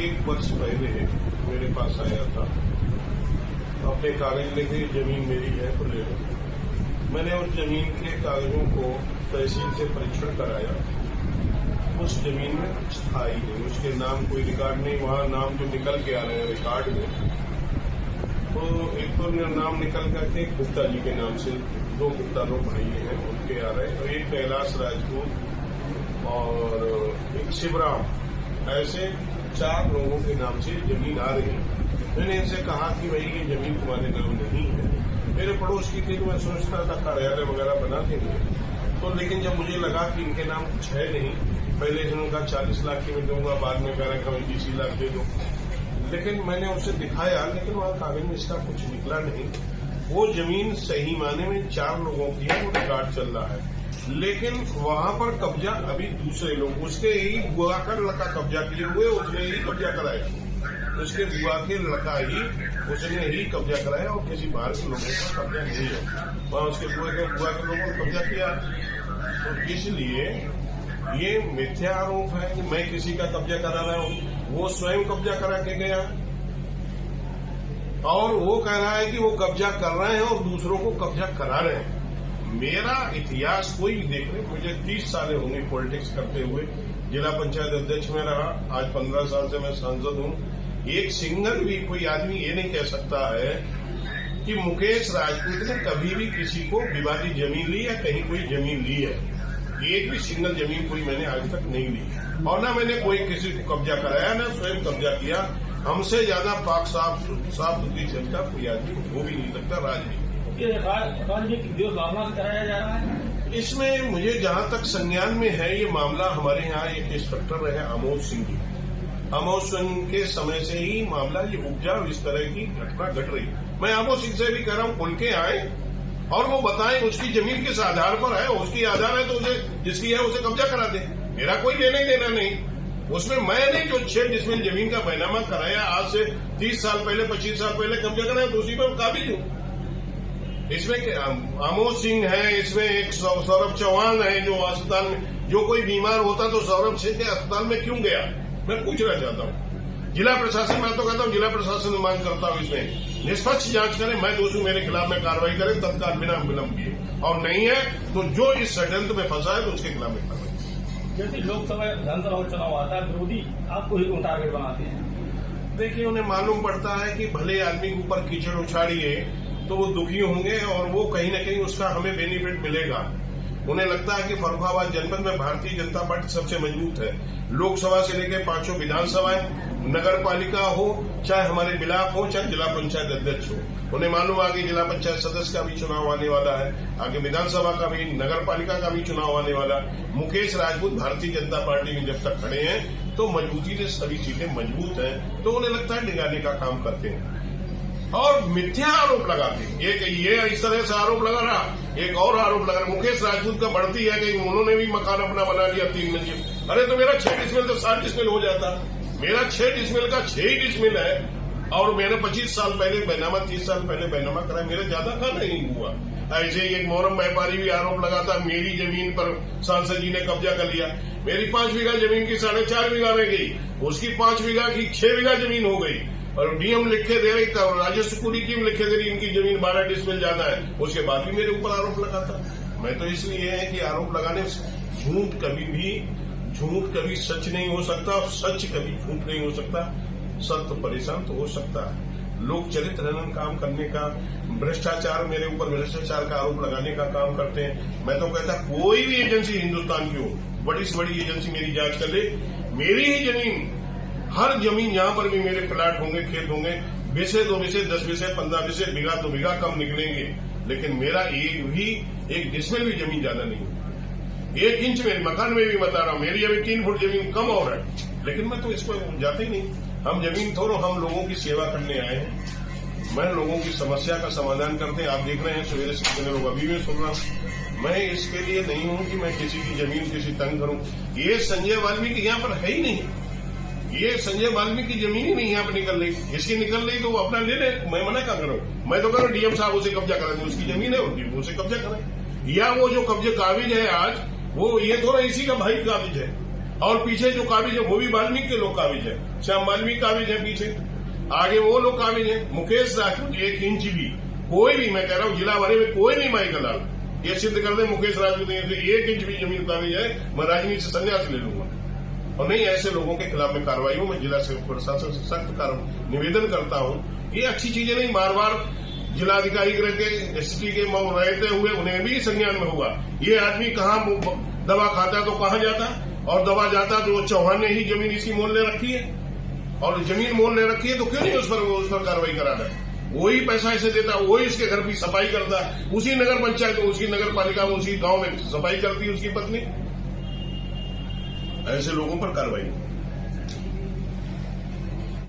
1 वर्ष पहले मेरे पास आया था, अपने कागज लेके जमीन मेरी है तो ले लो। मैंने उस जमीन के कागजों को तहसील से परीक्षण कराया, उस जमीन में कुछ था ही नहीं, उसके नाम कोई रिकॉर्ड नहीं। वहाँ नाम जो निकल के आ रहे हैं रिकॉर्ड में, तो एक तो नाम निकल करके गुप्ता जी के नाम से 2 गुप्ता लोग भाई हैं उनके आ रहे हैं, तो एक कैलाश राजपूत और एक शिवराम, ऐसे 4 लोगों के नाम से जमीन आ रही है। मैंने इनसे कहा कि भाई ये जमीन तुम्हारे नाम नहीं है। मेरे पड़ोस की थी तो मैं सोचता था कार्यालय वगैरह बना देंगे, तो लेकिन जब मुझे लगा कि इनके नाम कुछ है नहीं, पहले इन्होंने कहा 40 लाख की मैं दूंगा, बाद में कह रहे हैं 20 लाख दे दो। लेकिन मैंने उसे दिखाया, लेकिन वहाँ कागज में इसका कुछ निकला नहीं। वो जमीन सही माने में 4 लोगों की है, वो रिकॉर्ड चल रहा है, लेकिन वहाँ पर कब्जा अभी दूसरे लोग, उसके ही बुआ का लड़का कब्जा किए हुए, उसने ही कब्जा कराया, उसके बुआ के लड़का ही उसने ही कब्जा कराया और किसी बाहर के लोगों का कब्जा नहीं है। वहाँ उसके बुआ के लोगों ने कब्जा किया। तो इसलिए ये मिथ्या आरोप है कि मैं किसी का कब्जा करा रहा हूँ। वो स्वयं कब्जा करा के गया और वो कह रहा है कि वो कब्जा कर रहे हैं और दूसरों को कब्जा करा रहे हैं। मेरा इतिहास कोई देख ले, मुझे 30 साल होंगे पॉलिटिक्स करते हुए, जिला पंचायत अध्यक्ष में रहा, आज 15 साल से मैं सांसद हूँ। एक सिंगल भी कोई आदमी ये नहीं कह सकता है कि मुकेश राजपूत ने कभी भी किसी को विवादित जमीन ली या कहीं कोई जमीन ली है। एक भी सिंगल जमीन कोई मैंने आज तक नहीं ली और ना मैंने कोई किसी को कब्जा कराया, ना स्वयं कब्जा किया। हमसे ज्यादा पाक साफ सुथरी चलता कोई आदमी हो भी नहीं सकता राजनीतिक भावना से कराया जा रहा है। इसमें मुझे जहां तक संज्ञान में है, ये मामला हमारे यहाँ एक इंस्पेक्टर रहे अमोद सिंह जी, अमोद सिंह के समय से ही मामला ये उपजा, इस तरह की घटना घट रही। मैं अमोद सिंह से भी कह रहा हूँ खुल के आए और वो बताएं उसकी जमीन किस आधार पर है, उसकी आधार है तो उसे जिसकी है उसे कब्जा करा दे। मेरा कोई लेना देना नहीं उसमें। मैंने जो 6 डिसमिल जमीन का बैनामा कराया आज से 30 साल पहले 25 साल पहले कब्जा कराया, तो उसी पर काबिज हूँ। इसमें अमोद सिंह है, इसमें एक सौरभ चौहान है जो अस्पताल में, जो कोई बीमार होता तो सौरभ सिंह के अस्पताल में क्यों गया, मैं पूछना चाहता हूँ। जिला प्रशासन, मैं तो कहता हूँ जिला प्रशासन से मांग करता हूँ इसमें निष्पक्ष जांच करें, मैं दोषी मेरे खिलाफ में कार्रवाई करें तत्काल बिना विलंब किए, और नहीं है तो जो इस षड्यंत्र में फंसा है तो उसके खिलाफ में कार्रवाई। जैसे लोकसभा विधानसभा चुनाव आता है, विरोधी आपको ही टारगेट बनाते हैं। देखिए, उन्हें मालूम पड़ता है कि भले आदमी के ऊपर कीचड़ उछाड़िए तो वो दुखी होंगे और वो कहीं न कहीं उसका हमें बेनिफिट मिलेगा। उन्हें लगता है कि फर्रुखाबाद जनपद में भारतीय जनता पार्टी सबसे मजबूत है। लोकसभा से लेकर 5 विधानसभाएं, नगर पालिका हो, चाहे हमारे ब्लॉक हो, चाहे जिला पंचायत अध्यक्ष हो। उन्हें मालूम है कि जिला पंचायत सदस्य का भी चुनाव आने वाला है, आगे विधानसभा का भी, नगर पालिका का भी चुनाव आने वाला। मुकेश राजपूत भारतीय जनता पार्टी में जब तक खड़े हैं तो मजबूती से सभी सीटें मजबूत हैं, तो उन्हें लगता है डिगाने का काम करते हैं और मिथ्या आरोप लगाते हैं। एक ये इस तरह से आरोप लगा रहा, एक और आरोप लगा रहा मुकेश राजपूत का बढ़ती है कि उन्होंने भी मकान अपना बना लिया 3 मंजिल। अरे तो मेरा 6 डिसमिल तो 7 डिसमिल हो जाता। मेरा 6 डिसमिल का 6 ही डिसमिल है और मैंने 25 साल पहले बैनामा, 30 साल पहले बैनामा कराया, मेरा ज्यादा का नहीं हुआ। ऐसे ही एक मोहरम व्यापारी भी आरोप लगाता मेरी जमीन पर सांसद जी ने कब्जा कर लिया। मेरी 5 बीघा जमीन की 4.5 बीघा में गई, उसकी 5 बीघा की 6 बीघा जमीन हो गई और डीएम लिखे दे रही, राजस्व पूरी टीम लिखे दे रही इनकी जमीन 12 डिसमिल ज्यादा है, उसके बाद भी मेरे ऊपर आरोप लगाता। मैं तो इसलिए है कि आरोप लगाने से झूठ कभी सच नहीं हो सकता और सच कभी झूठ नहीं हो सकता। सत्य परेशान तो हो सकता है। लोग चरित्र हनन काम करने का, भ्रष्टाचार, मेरे ऊपर भ्रष्टाचार का आरोप लगाने का काम करते हैं। मैं तो कहता कोई भी एजेंसी हिंदुस्तान की हो, बड़ी से बड़ी एजेंसी मेरी जांच कर ले। मेरी ही जमीन, हर जमीन जहां पर भी मेरे प्लाट होंगे, खेत होंगे, बीसे 2 बीसे 10 बीसे 15 बीसे, बीघा 2 बीघा कम निकलेंगे, लेकिन मेरा एक डिसमिल भी जमीन ज्यादा नहीं है। 1 इंच मेरे मकान में भी बता रहा हूं, मेरी अभी 3 फुट जमीन कम और है, लेकिन मैं तो इसको जाते ही नहीं। हम जमीन थोड़ो, हम लोगों की सेवा करने आए हैं। मैं लोगों की समस्या का समाधान करते हैं। आप देख रहे हैं सवेरे से कितने लोग अभी भी सुन रहा हूं। मैं इसके लिए नहीं हूं कि मैं किसी की जमीन किसी तंग करूं। ये संजय वाल्मीकि यहाँ पर है ही नहीं। ये संजय वाल्मीकि की जमीन ही नहीं यहाँ पर निकल रही। इसकी निकल रही तो वो अपना ले ले, मैं मना क्या करूं। मैं तो कह रहा हूं डीएम साहब उसे कब्जा करा दें, उसकी जमीन है उसे कब्जा करें। या वो जो कब्जे काबिज है आज, वो ये थोड़ा इसी का भाई काबिज है, और पीछे जो काबिज है वो भी वाल्मीकि के लोग काबिज है, श्याम वाल्मीकि काबिज है पीछे, आगे वो लोग काबिज है। मुकेश राजपूत 1 इंच भी, कोई भी, मैं कह रहा हूं जिला भरे में कोई नहीं माई का लाल ये सिद्ध कर दे मुकेश राजपूत 1 इंच भी जमीन काबिज है, मैं राजनीति से संन्यास ले लूंगा। और नहीं, ऐसे लोगों के खिलाफ में कार्रवाई हो। मैं जिला से प्रशासन से सख्त निवेदन करता हूं। ये अच्छी चीजें नहीं, बार बार जिलाधिकारी के एसपी के रहते हुए उन्हें भी संज्ञान में हुआ। ये आदमी कहाँ दवा खाता तो कहाँ जाता, और दवा जाता तो चौहान ने ही जमीन इसकी मोल ले रखी है, और जमीन मोल ले रखी है तो क्यों नहीं उस पर कार्रवाई कराना। वही पैसा इसे देता, वही इसके घर की सफाई करता, उसी नगर पंचायत, उसी नगर पालिका में, उसी गांव में सफाई करती है उसकी पत्नी। ऐसे लोगों पर कार्रवाई